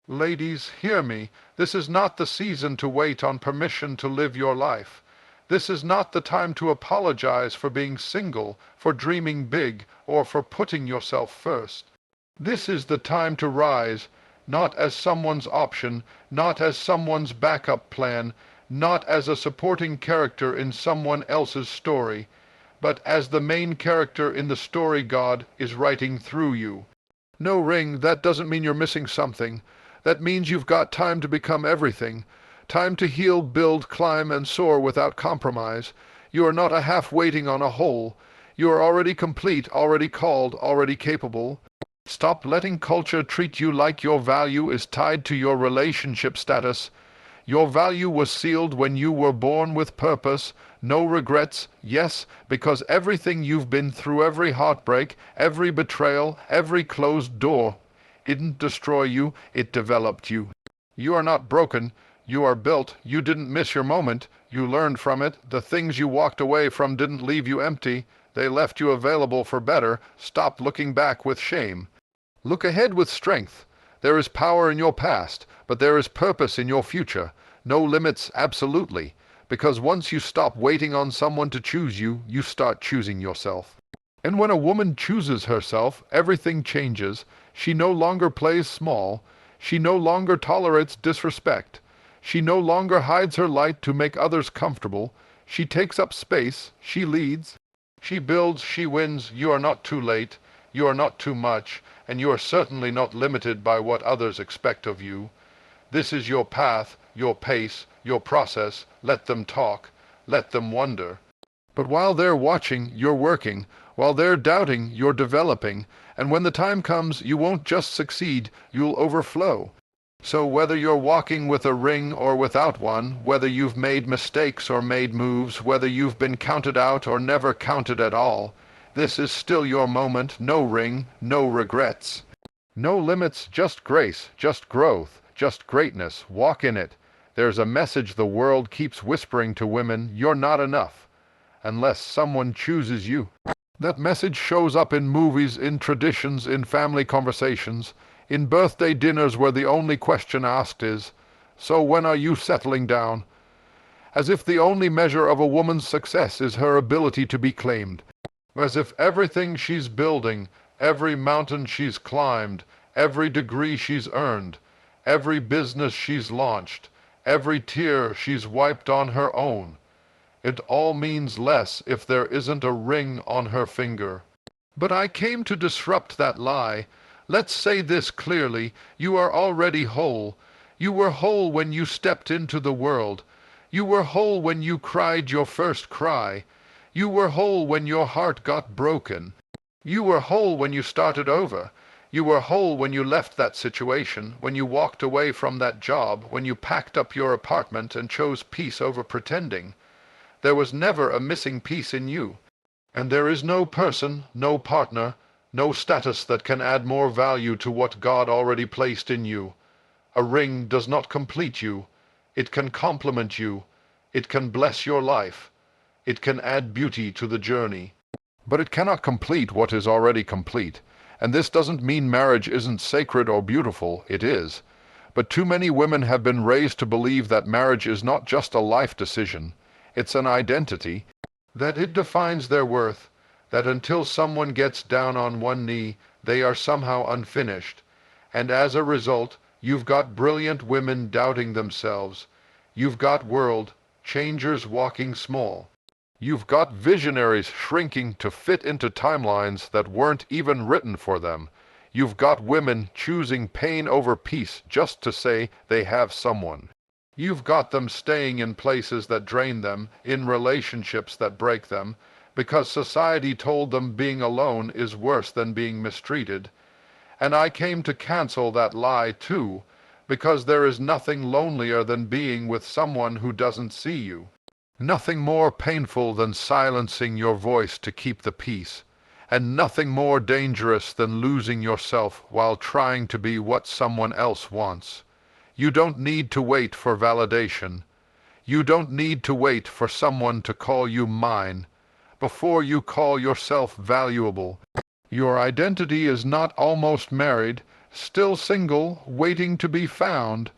Ladies, hear me. This is not the season to wait on permission to live your life. This is not the time to apologize for being single, for dreaming big, or for putting yourself first. This is the time to rise, not as someone's option, not as someone's backup plan, not as a supporting character in someone else's story, but as the main character in the story God is writing through you. No ring, that doesn't mean you're missing something. That means you've got time to become everything. Time to heal, build, climb, and soar without compromise. You are not a half waiting on a whole. You are already complete, already called, already capable. Stop letting culture treat you like your value is tied to your relationship status. Your value was sealed when you were born with purpose, no regrets, yes, because everything you've been through, every heartbreak, every betrayal, every closed door, didn't destroy you, it developed you. You are not broken, you are built, you didn't miss your moment, you learned from it, the things you walked away from didn't leave you empty, they left you available for better. Stop looking back with shame. Look ahead with strength. There is power in your past, but there is purpose in your future. No limits, absolutely. Because once you stop waiting on someone to choose you, you start choosing yourself. And when a woman chooses herself, everything changes. She no longer plays small. She no longer tolerates disrespect. She no longer hides her light to make others comfortable. She takes up space. She leads. She builds. She wins. You are not too late. You are not too much. And you are certainly not limited by what others expect of you. This is your path, your pace, your process. Let them talk. Let them wonder. But while they're watching, you're working. While they're doubting, you're developing. And when the time comes, you won't just succeed, you'll overflow. So whether you're walking with a ring or without one, whether you've made mistakes or made moves, whether you've been counted out or never counted at all, this is still your moment. No ring, no regrets. No limits, just grace, just growth, just greatness. Walk in it. There's a message the world keeps whispering to women: you're not enough, unless someone chooses you. That message shows up in movies, in traditions, in family conversations, in birthday dinners where the only question asked is, "So when are you settling down?" As if the only measure of a woman's success is her ability to be claimed. As if everything she's building, every mountain she's climbed, every degree she's earned, every business she's launched, every tear she's wiped on her own, it all means less if there isn't a ring on her finger. But I came to disrupt that lie. Let's say this clearly: you are already whole. You were whole when you stepped into the world. You were whole when you cried your first cry. You were whole when your heart got broken. You were whole when you started over. You were whole when you left that situation, when you walked away from that job, when you packed up your apartment and chose peace over pretending. There was never a missing piece in you. And there is no person, no partner, no status that can add more value to what God already placed in you. A ring does not complete you. It can complement you. It can bless your life. It can add beauty to the journey. But it cannot complete what is already complete. And this doesn't mean marriage isn't sacred or beautiful. It is. But too many women have been raised to believe that marriage is not just a life decision. It's an identity, that it defines their worth, that until someone gets down on one knee, they are somehow unfinished. And as a result, you've got brilliant women doubting themselves. You've got world changers walking small. You've got visionaries shrinking to fit into timelines that weren't even written for them. You've got women choosing pain over peace just to say they have someone. You've got them staying in places that drain them, in relationships that break them, because society told them being alone is worse than being mistreated. And I came to cancel that lie too, because there is nothing lonelier than being with someone who doesn't see you. Nothing more painful than silencing your voice to keep the peace, and nothing more dangerous than losing yourself while trying to be what someone else wants. You don't need to wait for validation. You don't need to wait for someone to call you mine. Before you call yourself valuable, your identity is not almost married. Still single, waiting to be found.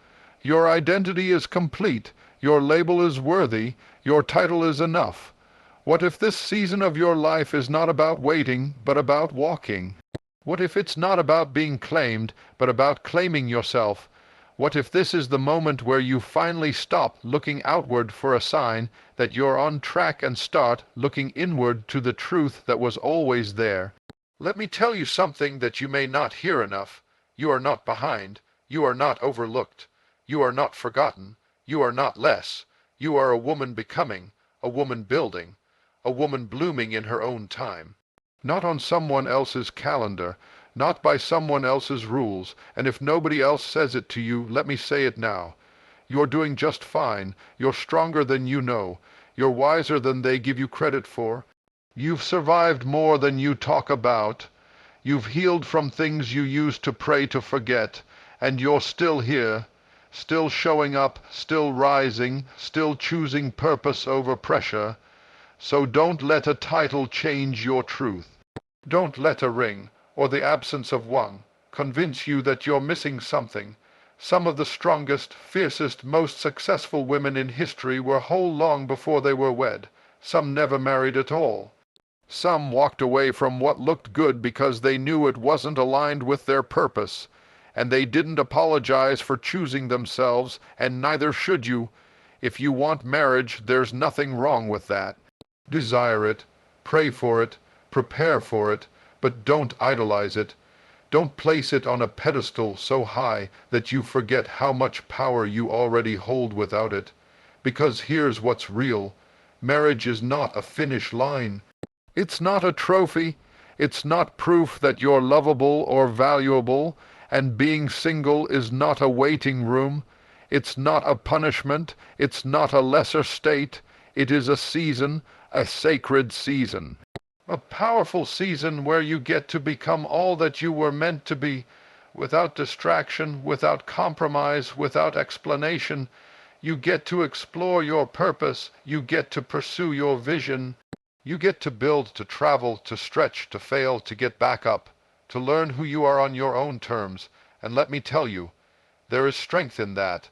Your identity is complete, your label is worthy, your title is enough. What if this season of your life is not about waiting, but about walking? What if it's not about being claimed, but about claiming yourself? What if this is the moment where you finally stop looking outward for a sign that you're on track and start looking inward to the truth that was always there? Let me tell you something that you may not hear enough. You are not behind. You are not overlooked. You are not forgotten. You are not less. You are a woman becoming, a woman building, a woman blooming in her own time. Not on someone else's calendar, not by someone else's rules, and if nobody else says it to you, let me say it now. You're doing just fine. You're stronger than you know. You're wiser than they give you credit for. You've survived more than you talk about. You've healed from things you used to pray to forget, and you're still here, still showing up, still rising, still choosing purpose over pressure. So don't let a title change your truth. Don't let a ring, or the absence of one, convince you that you're missing something. Some of the strongest, fiercest, most successful women in history were whole long before they were wed. Some never married at all. Some walked away from what looked good because they knew it wasn't aligned with their purpose, and they didn't apologize for choosing themselves, and neither should you. If you want marriage, there's nothing wrong with that. Desire it, pray for it, prepare for it, but don't idolize it. Don't place it on a pedestal so high that you forget how much power you already hold without it. Because here's what's real. Marriage is not a finish line. It's not a trophy. It's not proof that you're lovable or valuable, and being single is not a waiting room. It's not a punishment. It's not a lesser state. It is a season, a sacred season. A powerful season where you get to become all that you were meant to be, without distraction, without compromise, without explanation. You get to explore your purpose. You get to pursue your vision. You get to build, to travel, to stretch, to fail, to get back up, to learn who you are on your own terms. And let me tell you, there is strength in that.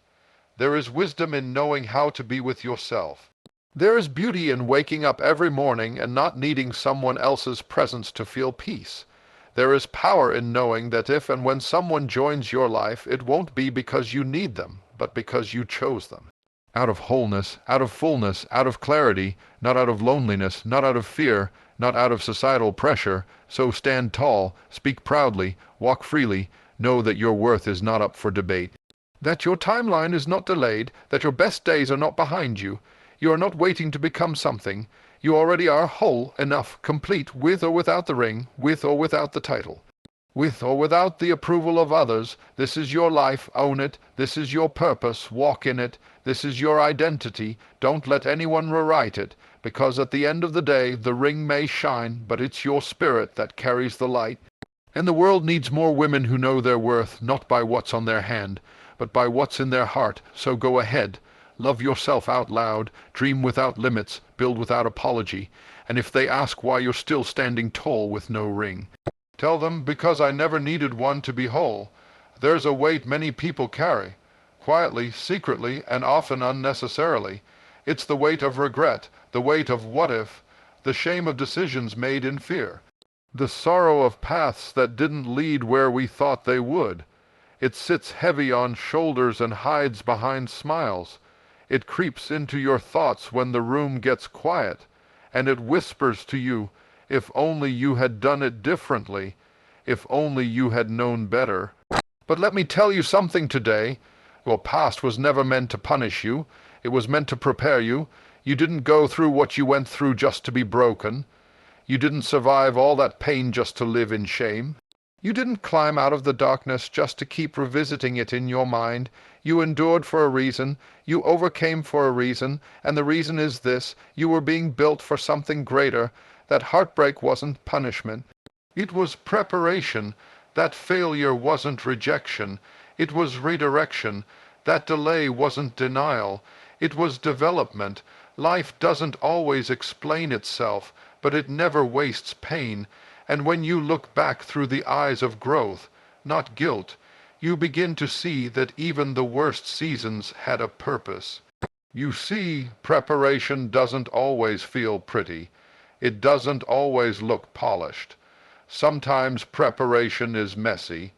There is wisdom in knowing how to be with yourself. There is beauty in waking up every morning and not needing someone else's presence to feel peace. There is power in knowing that if and when someone joins your life, it won't be because you need them, but because you chose them. Out of wholeness, out of fullness, out of clarity, not out of loneliness, not out of fear, not out of societal pressure. So stand tall, speak proudly, walk freely, know that your worth is not up for debate, that your timeline is not delayed, that your best days are not behind you. You are not waiting to become something. You already are whole enough, complete, with or without the ring, with or without the title. With or without the approval of others, this is your life, own it. This is your purpose, walk in it. This is your identity, don't let anyone rewrite it, because at the end of the day, the ring may shine, but it's your spirit that carries the light. And the world needs more women who know their worth, not by what's on their hand, but by what's in their heart. So go ahead. Love yourself out loud, dream without limits, build without apology, and if they ask why you're still standing tall with no ring, tell them, because I never needed one to be whole. There's a weight many people carry, quietly, secretly, and often unnecessarily. It's the weight of regret, the weight of what if, the shame of decisions made in fear, the sorrow of paths that didn't lead where we thought they would. It sits heavy on shoulders and hides behind smiles. It creeps into your thoughts when the room gets quiet, and it whispers to you, if only you had done it differently, if only you had known better. But let me tell you something today. Your past was never meant to punish you. It was meant to prepare you. You didn't go through what you went through just to be broken. You didn't survive all that pain just to live in shame. You didn't climb out of the darkness just to keep revisiting it in your mind. You endured for a reason, you overcame for a reason, and the reason is this: you were being built for something greater. That heartbreak wasn't punishment. It was preparation. That failure wasn't rejection. It was redirection. That delay wasn't denial. It was development. Life doesn't always explain itself, but it never wastes pain. And when you look back through the eyes of growth, not guilt, you begin to see that even the worst seasons had a purpose. You see, preparation doesn't always feel pretty. It doesn't always look polished. Sometimes preparation is messy.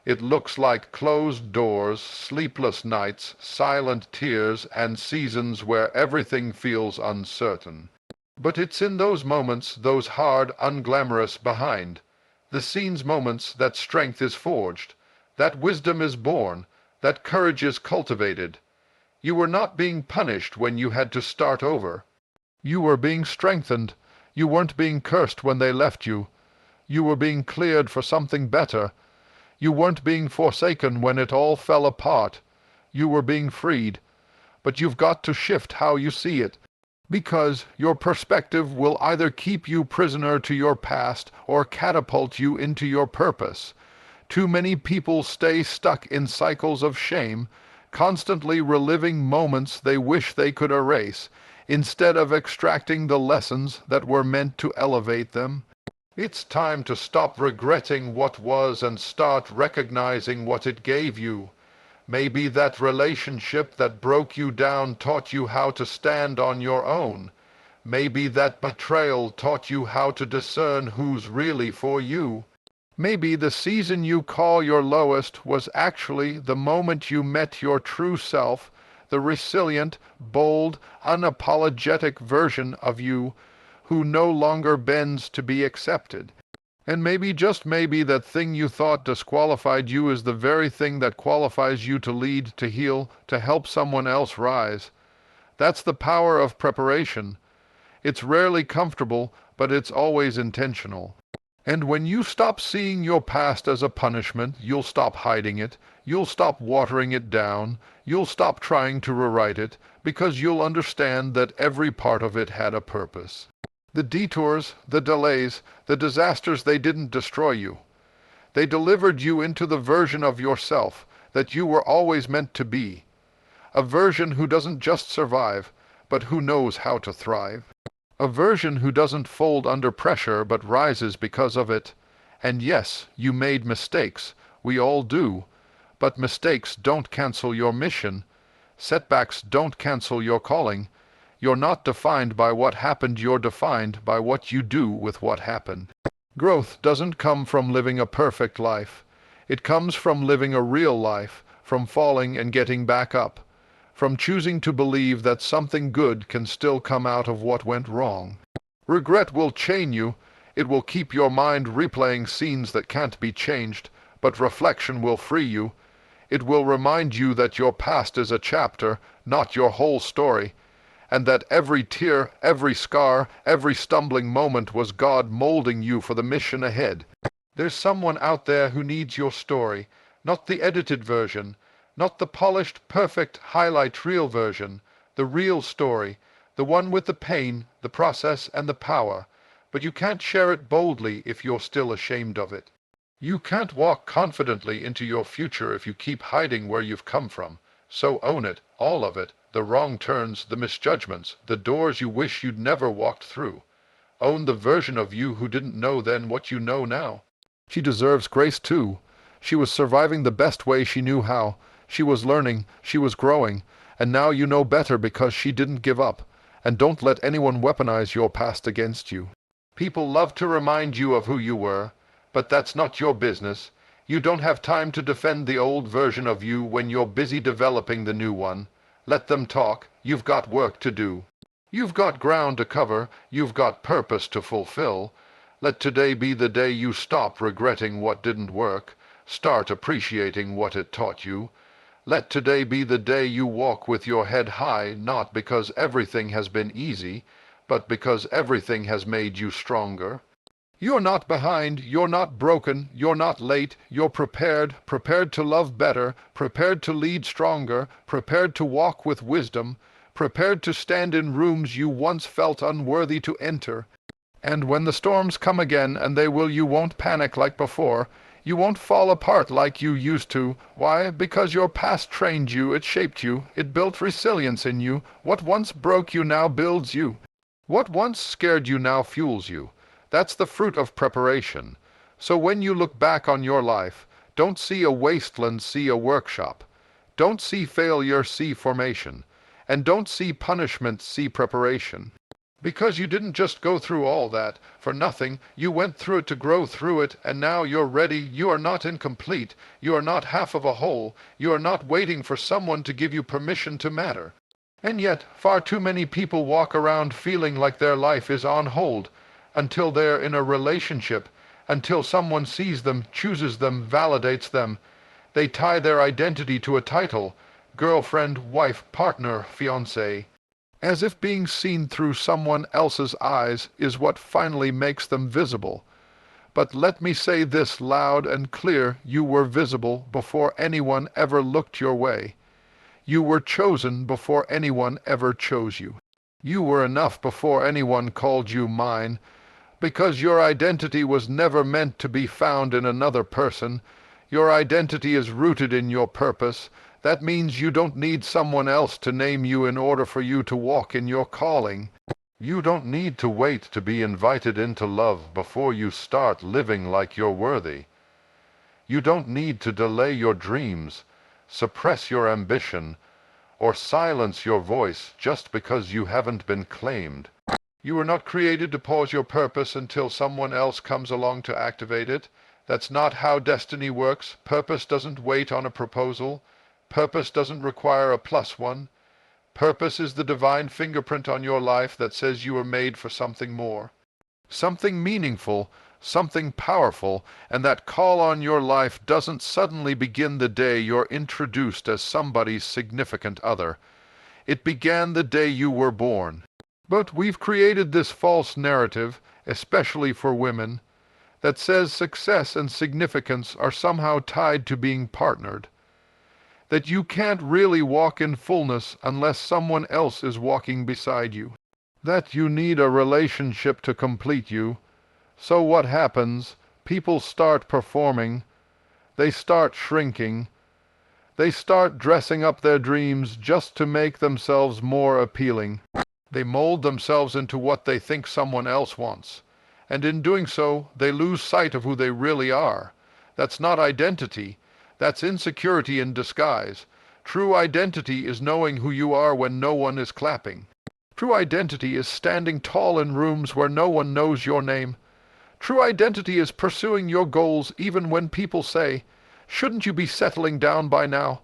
It looks like closed doors, sleepless nights, silent tears, and seasons where everything feels uncertain. But it's in those moments, those hard, unglamorous behind, the scenes moments, that strength is forged, that wisdom is born, that courage is cultivated. You were not being punished when you had to start over. You were being strengthened. You weren't being cursed when they left you. You were being cleared for something better. You weren't being forsaken when it all fell apart. You were being freed. But you've got to shift how you see it, because your perspective will either keep you prisoner to your past or catapult you into your purpose. Too many people stay stuck in cycles of shame, constantly reliving moments they wish they could erase, instead of extracting the lessons that were meant to elevate them. It's time to stop regretting what was and start recognizing what it gave you. Maybe that relationship that broke you down taught you how to stand on your own. Maybe that betrayal taught you how to discern who's really for you. Maybe the season you call your lowest was actually the moment you met your true self, the resilient, bold, unapologetic version of you who no longer bends to be accepted. And maybe, just maybe, that thing you thought disqualified you is the very thing that qualifies you to lead, to heal, to help someone else rise. That's the power of preparation. It's rarely comfortable, but it's always intentional. And when you stop seeing your past as a punishment, you'll stop hiding it, you'll stop watering it down, you'll stop trying to rewrite it, because you'll understand that every part of it had a purpose. The detours, the delays, the disasters, they didn't destroy you. They delivered you into the version of yourself that you were always meant to be. A version who doesn't just survive, but who knows how to thrive. A version who doesn't fold under pressure, but rises because of it. And yes, you made mistakes. We all do. But mistakes don't cancel your mission. Setbacks don't cancel your calling. You're not defined by what happened, you're defined by what you do with what happened. Growth doesn't come from living a perfect life. It comes from living a real life, from falling and getting back up, from choosing to believe that something good can still come out of what went wrong. Regret will chain you. It will keep your mind replaying scenes that can't be changed, but reflection will free you. It will remind you that your past is a chapter, not your whole story, and that every tear, every scar, every stumbling moment was God molding you for the mission ahead. There's someone out there who needs your story, not the edited version, not the polished, perfect, highlight reel version, the real story, the one with the pain, the process, and the power. But you can't share it boldly if you're still ashamed of it. You can't walk confidently into your future if you keep hiding where you've come from. So own it, all of it. The wrong turns, the misjudgments, the doors you wish you'd never walked through. Own the version of you who didn't know then what you know now. She deserves grace too. She was surviving the best way she knew how. She was learning, she was growing, and now you know better because she didn't give up. And don't let anyone weaponize your past against you. People love to remind you of who you were, but that's not your business. You don't have time to defend the old version of you when you're busy developing the new one. Let them talk. You've got work to do. You've got ground to cover. You've got purpose to fulfill. Let today be the day you stop regretting what didn't work. Start appreciating what it taught you. Let today be the day you walk with your head high, not because everything has been easy, but because everything has made you stronger. You're not behind, you're not broken, you're not late, you're prepared, prepared to love better, prepared to lead stronger, prepared to walk with wisdom, prepared to stand in rooms you once felt unworthy to enter. And when the storms come again, and they will, you won't panic like before. You won't fall apart like you used to. Why? Because your past trained you, it shaped you, it built resilience in you. What once broke you now builds you. What once scared you now fuels you. That's the fruit of preparation. So when you look back on your life, Don't see a wasteland, see a workshop. Don't see failure, see formation. And don't see punishment, see preparation. Because you didn't just go through all that for nothing. You went through it to grow through it, and now you're ready. You are not incomplete. You are not half of a whole. You are not waiting for someone to give you permission to matter. And yet, far too many people walk around feeling like their life is on hold until they're in a relationship, until someone sees them, chooses them, validates them. They tie their identity to a title: girlfriend, wife, partner, fiancé, as if being seen through someone else's eyes is what finally makes them visible. But let me say this loud and clear: you were visible before anyone ever looked your way. You were chosen before anyone ever chose you. You were enough before anyone called you mine, because your identity was never meant to be found in another person. Your identity is rooted in your purpose. That means you don't need someone else to name you in order for you to walk in your calling. You don't need to wait to be invited into love before you start living like you're worthy. You don't need to delay your dreams, suppress your ambition, or silence your voice just because you haven't been claimed. You were not created to pause your purpose until someone else comes along to activate it. That's not how destiny works. Purpose doesn't wait on a proposal. Purpose doesn't require a plus one. Purpose is the divine fingerprint on your life that says you were made for something more, something meaningful, something powerful, and that call on your life doesn't suddenly begin the day you're introduced as somebody's significant other. It began the day you were born. But we've created this false narrative, especially for women, that says success and significance are somehow tied to being partnered, that you can't really walk in fullness unless someone else is walking beside you, that you need a relationship to complete you. So what happens? People start performing, they start shrinking, they start dressing up their dreams just to make themselves more appealing. They mold themselves into what they think someone else wants, and in doing so, they lose sight of who they really are. That's not identity. That's insecurity in disguise. True identity is knowing who you are when no one is clapping. True identity is standing tall in rooms where no one knows your name. True identity is pursuing your goals even when people say, "Shouldn't you be settling down by now?"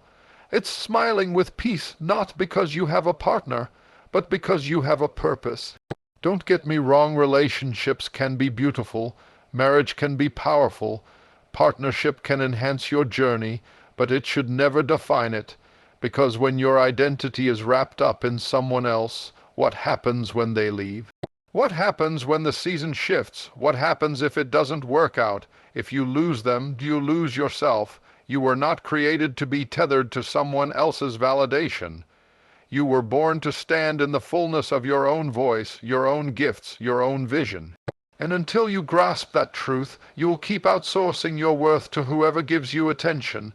It's smiling with peace, not because you have a partner, but because you have a purpose. Don't get me wrong, relationships can be beautiful, marriage can be powerful, partnership can enhance your journey, but it should never define it, because when your identity is wrapped up in someone else, what happens when they leave? What happens when the season shifts? What happens if it doesn't work out? If you lose them, do you lose yourself? You were not created to be tethered to someone else's validation. You were born to stand in the fullness of your own voice, your own gifts, your own vision. And until you grasp that truth, you will keep outsourcing your worth to whoever gives you attention.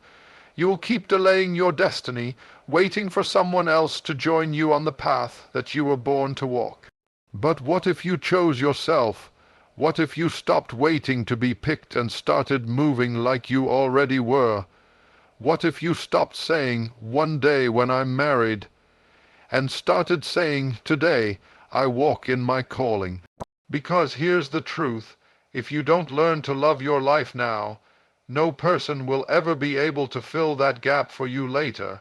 You will keep delaying your destiny, waiting for someone else to join you on the path that you were born to walk. But what if you chose yourself? What if you stopped waiting to be picked and started moving like you already were? What if you stopped saying, "One day when I'm married," and started saying, "Today I walk in my calling"? Because here's the truth: if you don't learn to love your life now, no person will ever be able to fill that gap for you later.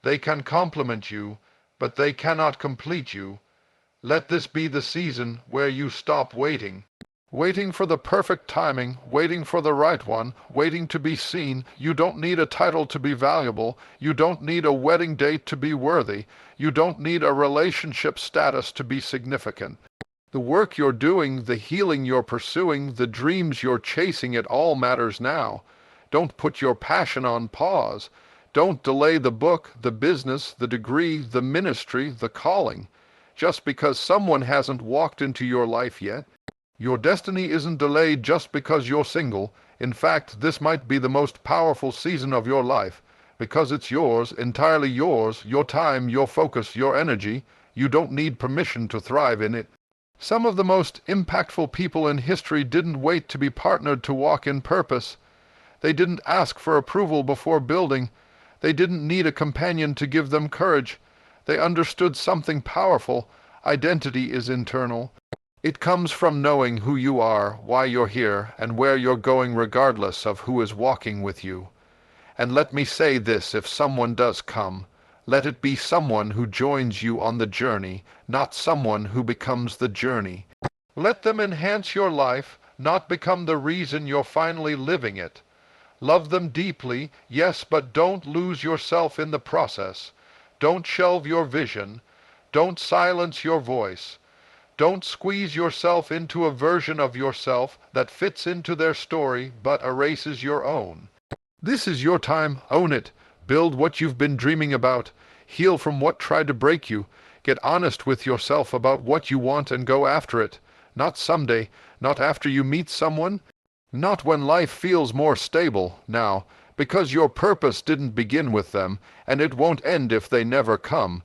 They can complement you, but they cannot complete you. Let this be the season where you stop waiting. Waiting for the perfect timing, waiting for the right one, waiting to be seen. You don't need a title to be valuable. You don't need a wedding date to be worthy. You don't need a relationship status to be significant. The work you're doing, the healing you're pursuing, the dreams you're chasing, it all matters now. Don't put your passion on pause. Don't delay the book, the business, the degree, the ministry, the calling, just because someone hasn't walked into your life yet. Your destiny isn't delayed just because you're single. In fact, this might be the most powerful season of your life, because it's yours, entirely yours, your time, your focus, your energy. You don't need permission to thrive in it. Some of the most impactful people in history didn't wait to be partnered to walk in purpose. They didn't ask for approval before building. They didn't need a companion to give them courage. They understood something powerful. Identity is internal. It comes from knowing who you are, why you're here, and where you're going regardless of who is walking with you. And let me say this, if someone does come, let it be someone who joins you on the journey, not someone who becomes the journey. Let them enhance your life, not become the reason you're finally living it. Love them deeply, yes, but don't lose yourself in the process. Don't shelve your vision. Don't silence your voice. Don't squeeze yourself into a version of yourself that fits into their story but erases your own. This is your time. Own it. Build what you've been dreaming about. Heal from what tried to break you. Get honest with yourself about what you want and go after it. Not someday, not after you meet someone, not when life feels more stable, now, because your purpose didn't begin with them, and it won't end if they never come.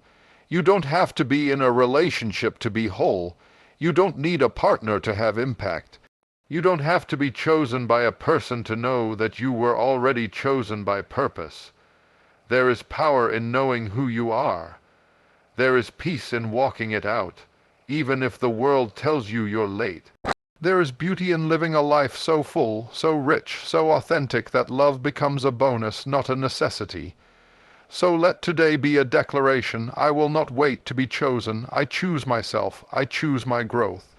You don't have to be in a relationship to be whole. You don't need a partner to have impact. You don't have to be chosen by a person to know that you were already chosen by purpose. There is power in knowing who you are. There is peace in walking it out, even if the world tells you you're late. There is beauty in living a life so full, so rich, so authentic that love becomes a bonus, not a necessity. So let today be a declaration. I will not wait to be chosen. I choose myself. I choose my growth.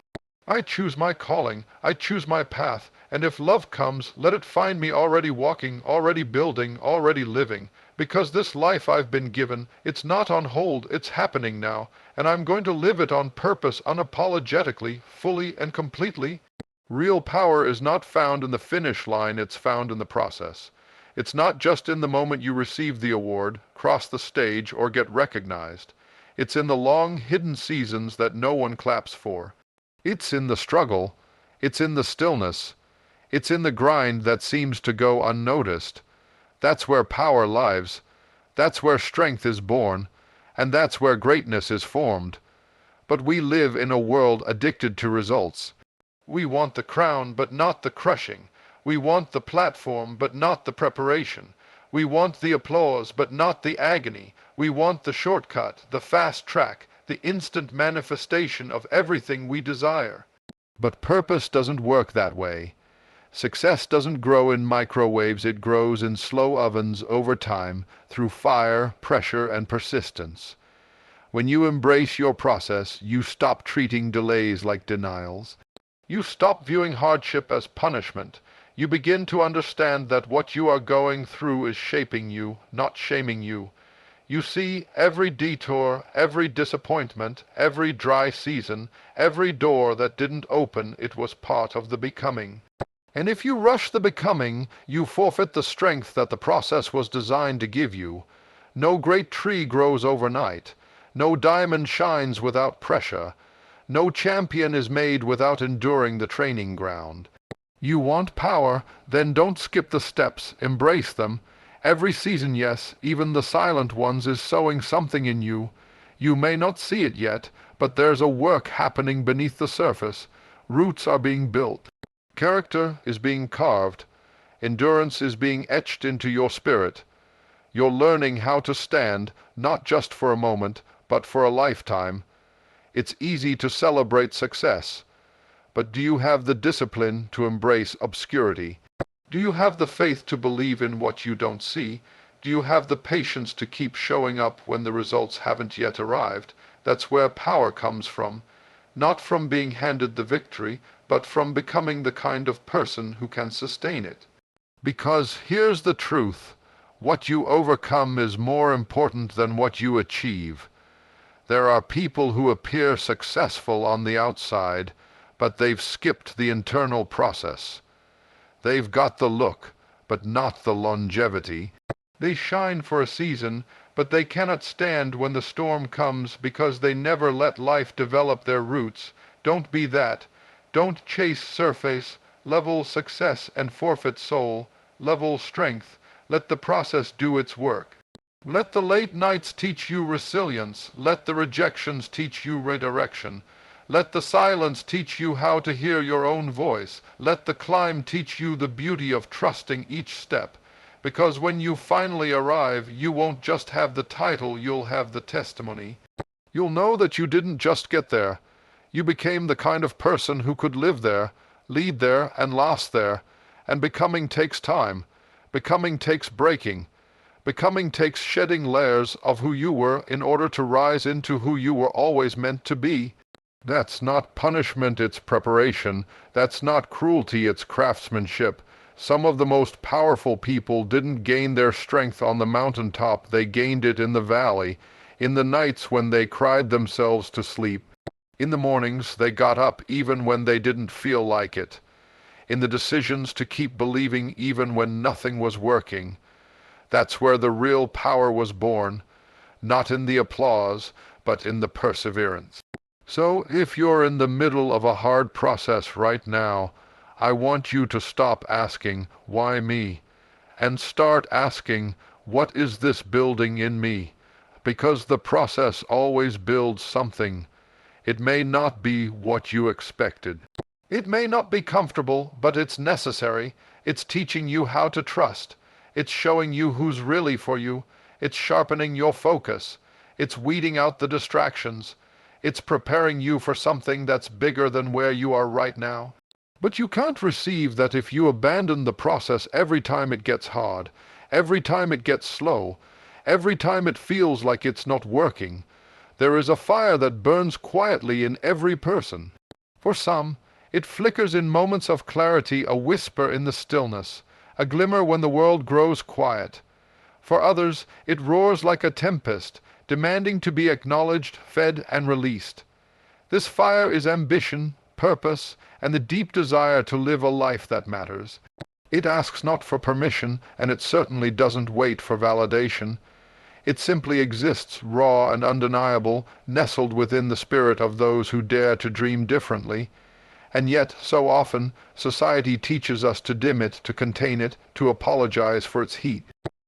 I choose my calling. I choose my path. And if love comes, let it find me already walking, already building, already living. Because this life I've been given, it's not on hold, it's happening now. And I'm going to live it on purpose, unapologetically, fully and completely. Real power is not found in the finish line, it's found in the process. It's not just in the moment you receive the award, cross the stage, or get recognized. It's in the long, hidden seasons that no one claps for. It's in the struggle. It's in the stillness. It's in the grind that seems to go unnoticed. That's where power lives. That's where strength is born. And that's where greatness is formed. But we live in a world addicted to results. We want the crown, but not the crushing. We want the platform, but not the preparation. We want the applause, but not the agony. We want the shortcut, the fast track, the instant manifestation of everything we desire. But purpose doesn't work that way. Success doesn't grow in microwaves, it grows in slow ovens over time, through fire, pressure, and persistence. When you embrace your process, you stop treating delays like denials. You stop viewing hardship as punishment. You begin to understand that what you are going through is shaping you, not shaming you. You see, every detour, every disappointment, every dry season, every door that didn't open, it was part of the becoming. And if you rush the becoming, you forfeit the strength that the process was designed to give you. No great tree grows overnight. No diamond shines without pressure. No champion is made without enduring the training ground. You want power, then don't skip the steps, embrace them. Every season, yes, even the silent ones, is sowing something in you. You may not see it yet, but there's a work happening beneath the surface. Roots are being built. Character is being carved. Endurance is being etched into your spirit. You're learning how to stand, not just for a moment, but for a lifetime. It's easy to celebrate success. But do you have the discipline to embrace obscurity? Do you have the faith to believe in what you don't see? Do you have the patience to keep showing up when the results haven't yet arrived? That's where power comes from. Not from being handed the victory, but from becoming the kind of person who can sustain it. Because here's the truth. What you overcome is more important than what you achieve. There are people who appear successful on the outside, but they've skipped the internal process. They've got the look, but not the longevity. They shine for a season, but they cannot stand when the storm comes because they never let life develop their roots. Don't be that. Don't chase surface, level success and forfeit soul, level strength. Let the process do its work. Let the late nights teach you resilience. Let the rejections teach you redirection. Let the silence teach you how to hear your own voice. Let the climb teach you the beauty of trusting each step. Because when you finally arrive, you won't just have the title, you'll have the testimony. You'll know that you didn't just get there. You became the kind of person who could live there, lead there, and last there. And becoming takes time. Becoming takes breaking. Becoming takes shedding layers of who you were in order to rise into who you were always meant to be. That's not punishment, it's preparation. That's not cruelty, it's craftsmanship. Some of the most powerful people didn't gain their strength on the mountaintop, they gained it in the valley, in the nights when they cried themselves to sleep. In the mornings they got up even when they didn't feel like it. In the decisions to keep believing even when nothing was working. That's where the real power was born, not in the applause, but in the perseverance. So, if you're in the middle of a hard process right now, I want you to stop asking, why me? And start asking, what is this building in me? Because the process always builds something. It may not be what you expected. It may not be comfortable, but it's necessary. It's teaching you how to trust. It's showing you who's really for you. It's sharpening your focus. It's weeding out the distractions. It's preparing you for something that's bigger than where you are right now. But you can't receive that if you abandon the process every time it gets hard, every time it gets slow, every time it feels like it's not working. There is a fire that burns quietly in every person. For some, it flickers in moments of clarity, a whisper in the stillness, a glimmer when the world grows quiet. For others, it roars like a tempest, demanding to be acknowledged, fed, and released. This fire is ambition, purpose, and the deep desire to live a life that matters. It asks not for permission, and it certainly doesn't wait for validation. It simply exists, raw and undeniable, nestled within the spirit of those who dare to dream differently. And yet, so often, society teaches us to dim it, to contain it, to apologize for its heat.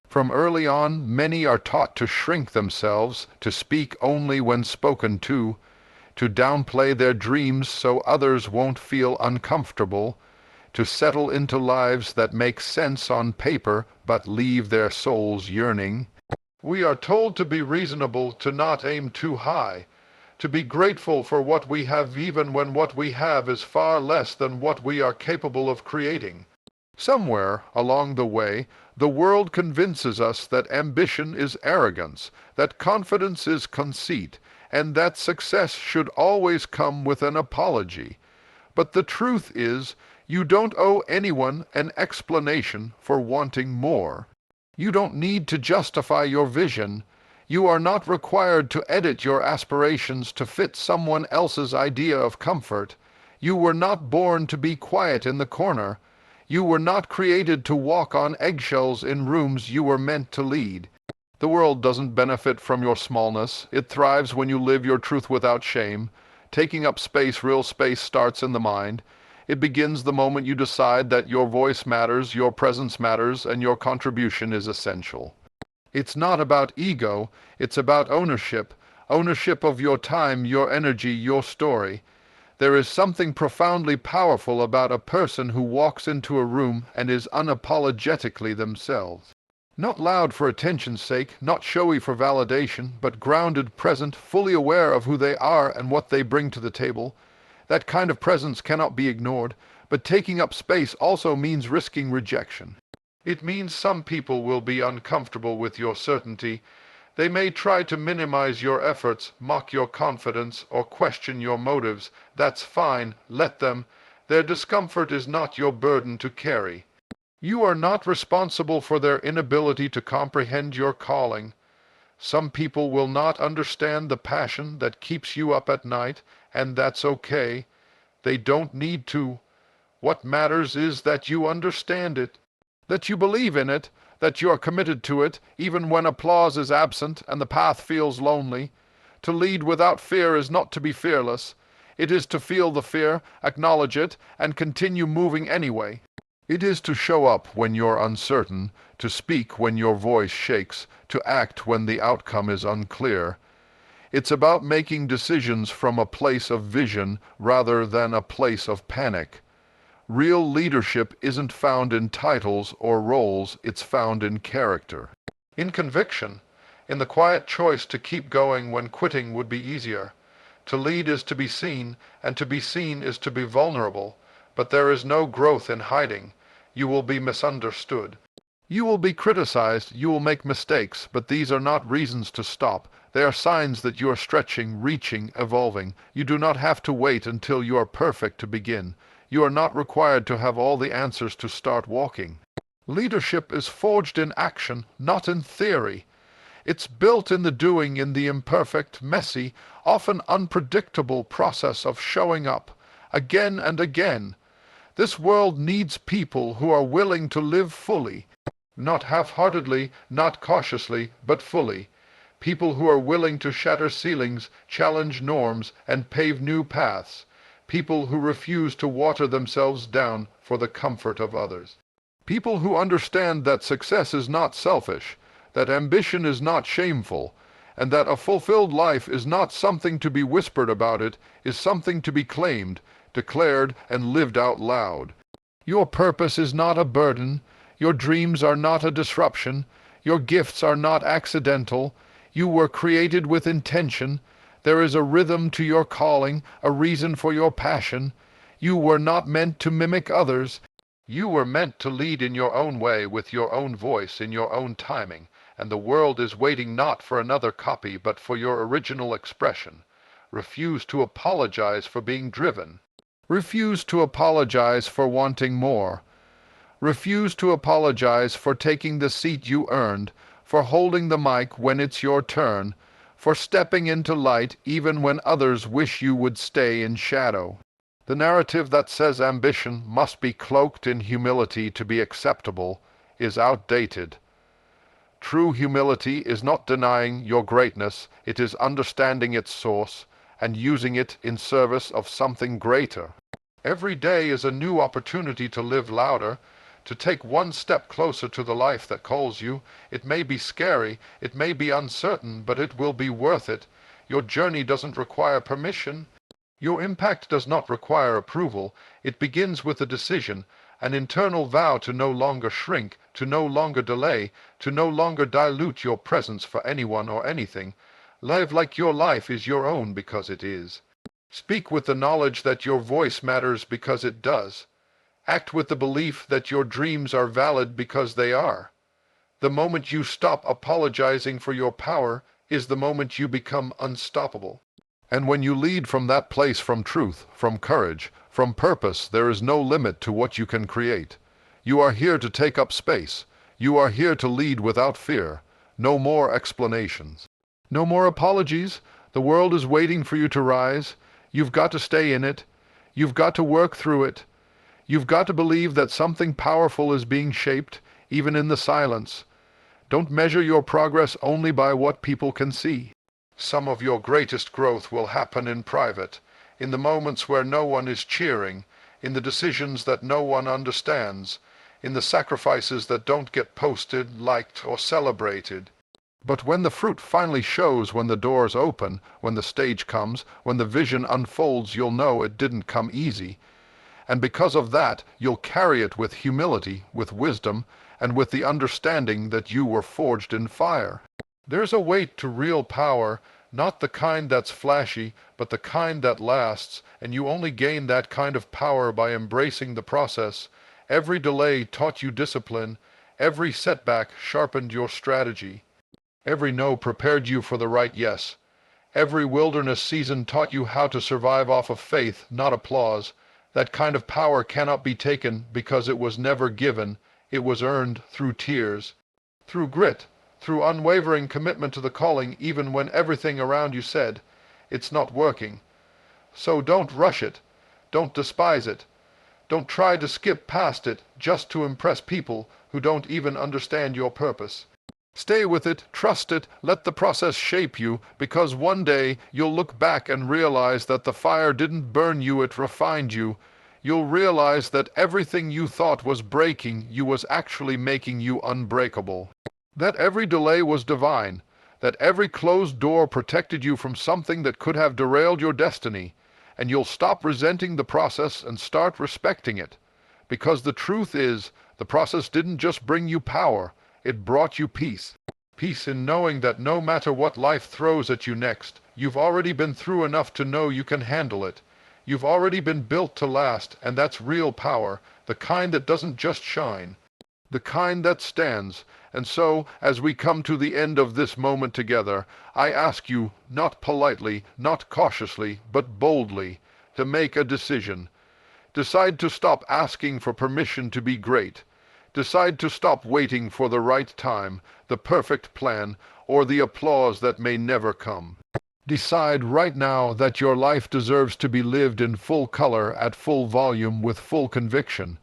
From early on, many are taught to shrink themselves, to speak only when spoken to downplay their dreams so others won't feel uncomfortable, to settle into lives that make sense on paper but leave their souls yearning. We are told to be reasonable, to not aim too high, to be grateful for what we have even when what we have is far less than what we are capable of creating. Somewhere along the way, the world convinces us that ambition is arrogance, that confidence is conceit, and that success should always come with an apology. But the truth is, you don't owe anyone an explanation for wanting more. You don't need to justify your vision. You are not required to edit your aspirations to fit someone else's idea of comfort. You were not born to be quiet in the corner. You were not created to walk on eggshells in rooms you were meant to lead. The world doesn't benefit from your smallness. It thrives when you live your truth without shame. Taking up space, real space, starts in the mind. It begins the moment you decide that your voice matters, your presence matters, and your contribution is essential. It's not about ego, it's about ownership. Ownership of your time, your energy, your story. There is something profoundly powerful about a person who walks into a room and is unapologetically themselves. Not loud for attention's sake, not showy for validation, but grounded, present, fully aware of who they are and what they bring to the table. That kind of presence cannot be ignored, but taking up space also means risking rejection. It means some people will be uncomfortable with your certainty. They may try to minimize your efforts, mock your confidence, or question your motives. That's fine, let them. Their discomfort is not your burden to carry. You are not responsible for their inability to comprehend your calling. Some people will not understand the passion that keeps you up at night, and that's okay. They don't need to. What matters is that you understand it, that you believe in it, that you are committed to it, even when applause is absent and the path feels lonely. To lead without fear is not to be fearless. It is to feel the fear, acknowledge it, and continue moving anyway. It is to show up when you're uncertain, to speak when your voice shakes, to act when the outcome is unclear. It's about making decisions from a place of vision rather than a place of panic. Real leadership isn't found in titles or roles, it's found in character. In conviction, in the quiet choice to keep going when quitting would be easier. To lead is to be seen, and to be seen is to be vulnerable, but there is no growth in hiding. You will be misunderstood. You will be criticized, you will make mistakes, but these are not reasons to stop. They are signs that you are stretching, reaching, evolving. You do not have to wait until you are perfect to begin. You are not required to have all the answers to start walking. Leadership is forged in action, not in theory. It's built in the doing, in the imperfect, messy, often unpredictable process of showing up, again and again. This world needs people who are willing to live fully, not half-heartedly, not cautiously, but fully. People who are willing to shatter ceilings, challenge norms, and pave new paths. People who refuse to water themselves down for the comfort of others. People who understand that success is not selfish, that ambition is not shameful, and that a fulfilled life is not something to be whispered about, it is something to be claimed, declared, and lived out loud. Your purpose is not a burden. Your dreams are not a disruption. Your gifts are not accidental. You were created with intention. There is a rhythm to your calling, a reason for your passion. You were not meant to mimic others. You were meant to lead in your own way, with your own voice, in your own timing, and the world is waiting not for another copy, but for your original expression. Refuse to apologize for being driven. Refuse to apologize for wanting more. Refuse to apologize for taking the seat you earned, for holding the mic when it's your turn, for stepping into light even when others wish you would stay in shadow. The narrative that says ambition must be cloaked in humility to be acceptable is outdated. True humility is not denying your greatness, it is understanding its source and using it in service of something greater. Every day is a new opportunity to live louder, to take one step closer to the life that calls you. It may be scary, it may be uncertain, but it will be worth it. Your journey doesn't require permission. Your impact does not require approval. It begins with a decision, an internal vow to no longer shrink, to no longer delay, to no longer dilute your presence for anyone or anything. Live like your life is your own because it is. Speak with the knowledge that your voice matters because it does. Act with the belief that your dreams are valid because they are. The moment you stop apologizing for your power is the moment you become unstoppable. And when you lead from that place, from truth, from courage, from purpose, there is no limit to what you can create. You are here to take up space. You are here to lead without fear. No more explanations. No more apologies. The world is waiting for you to rise. You've got to stay in it. You've got to work through it. You've got to believe that something powerful is being shaped, even in the silence. Don't measure your progress only by what people can see. Some of your greatest growth will happen in private, in the moments where no one is cheering, in the decisions that no one understands, in the sacrifices that don't get posted, liked, or celebrated. But when the fruit finally shows, when the doors open, when the stage comes, when the vision unfolds, you'll know it didn't come easy. And because of that, you'll carry it with humility, with wisdom, and with the understanding that you were forged in fire. There's a weight to real power, not the kind that's flashy, but the kind that lasts, and you only gain that kind of power by embracing the process. Every delay taught you discipline. Every setback sharpened your strategy. Every no prepared you for the right yes. Every wilderness season taught you how to survive off of faith, not applause. That kind of power cannot be taken because it was never given. It was earned through tears, through grit, through unwavering commitment to the calling, even when everything around you said, "It's not working." So don't rush it. Don't despise it. Don't try to skip past it just to impress people who don't even understand your purpose. Stay with it, trust it, let the process shape you, because one day you'll look back and realize that the fire didn't burn you, it refined you. You'll realize that everything you thought was breaking you was actually making you unbreakable. That every delay was divine, that every closed door protected you from something that could have derailed your destiny, and you'll stop resenting the process and start respecting it. Because the truth is, the process didn't just bring you power, it brought you peace. Peace in knowing that no matter what life throws at you next, you've already been through enough to know you can handle it. You've already been built to last, and that's real power, the kind that doesn't just shine, the kind that stands. And so, as we come to the end of this moment together, I ask you, not politely, not cautiously, but boldly, to make a decision. Decide to stop asking for permission to be great. Decide to stop waiting for the right time, the perfect plan, or the applause that may never come. Decide right now that your life deserves to be lived in full color, at full volume, with full conviction.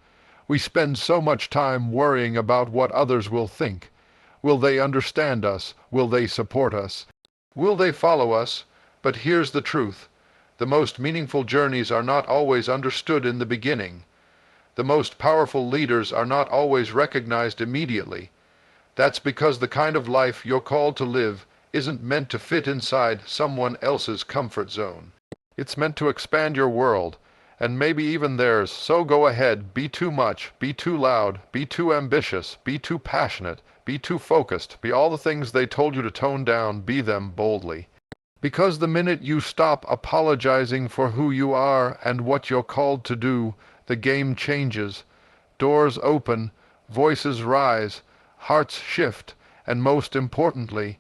We spend so much time worrying about what others will think. Will they understand us? Will they support us? Will they follow us? But here's the truth. The most meaningful journeys are not always understood in the beginning. The most powerful leaders are not always recognized immediately. That's because the kind of life you're called to live isn't meant to fit inside someone else's comfort zone. It's meant to expand your world, and maybe even theirs. So go ahead, be too much, be too loud, be too ambitious, be too passionate, be too focused, be all the things they told you to tone down, be them boldly. Because the minute you stop apologizing for who you are and what you're called to do, the game changes. Doors open, voices rise, hearts shift, and most importantly,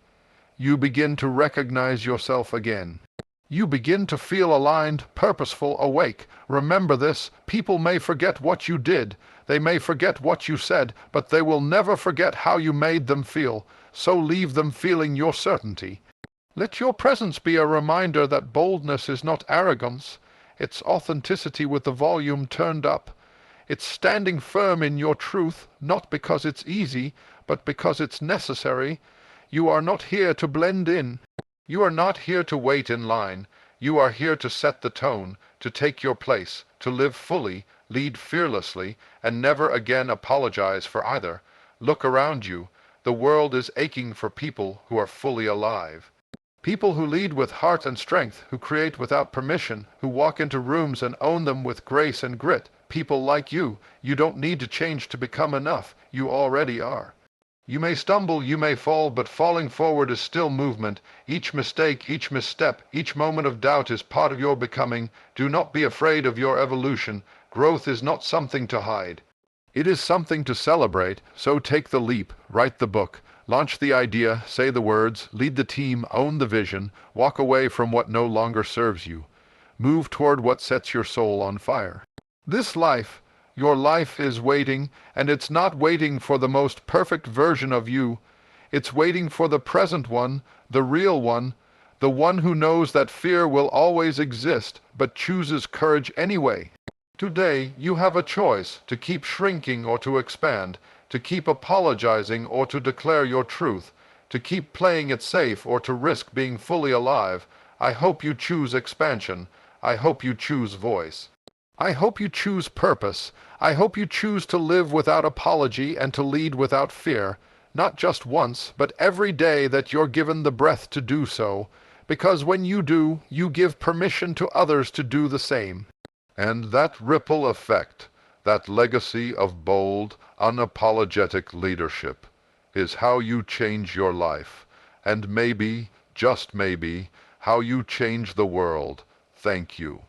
you begin to recognize yourself again. You begin to feel aligned, purposeful, awake. Remember this, people may forget what you did, they may forget what you said, but they will never forget how you made them feel. So leave them feeling your certainty. Let your presence be a reminder that boldness is not arrogance. It's authenticity with the volume turned up. It's standing firm in your truth, not because it's easy, but because it's necessary. You are not here to blend in. You are not here to wait in line. You are here to set the tone, to take your place, to live fully, lead fearlessly, and never again apologize for either. Look around you. The world is aching for people who are fully alive. People who lead with heart and strength, who create without permission, who walk into rooms and own them with grace and grit. People like you. You don't need to change to become enough. You already are. You may stumble, you may fall, but falling forward is still movement. Each mistake, each misstep, each moment of doubt is part of your becoming. Do not be afraid of your evolution. Growth is not something to hide. It is something to celebrate. So take the leap, write the book. Launch the idea, say the words, lead the team, own the vision, walk away from what no longer serves you. Move toward what sets your soul on fire. This life, your life is waiting, and it's not waiting for the most perfect version of you. It's waiting for the present one, the real one, the one who knows that fear will always exist, but chooses courage anyway. Today, you have a choice to keep shrinking or to expand, to keep apologizing or to declare your truth, to keep playing it safe or to risk being fully alive. I hope you choose expansion. I hope you choose voice. I hope you choose purpose. I hope you choose to live without apology and to lead without fear, not just once, but every day that you're given the breath to do so, because when you do, you give permission to others to do the same. And that ripple effect, that legacy of bold, unapologetic leadership, is how you change your life, and maybe, just maybe, how you change the world. Thank you.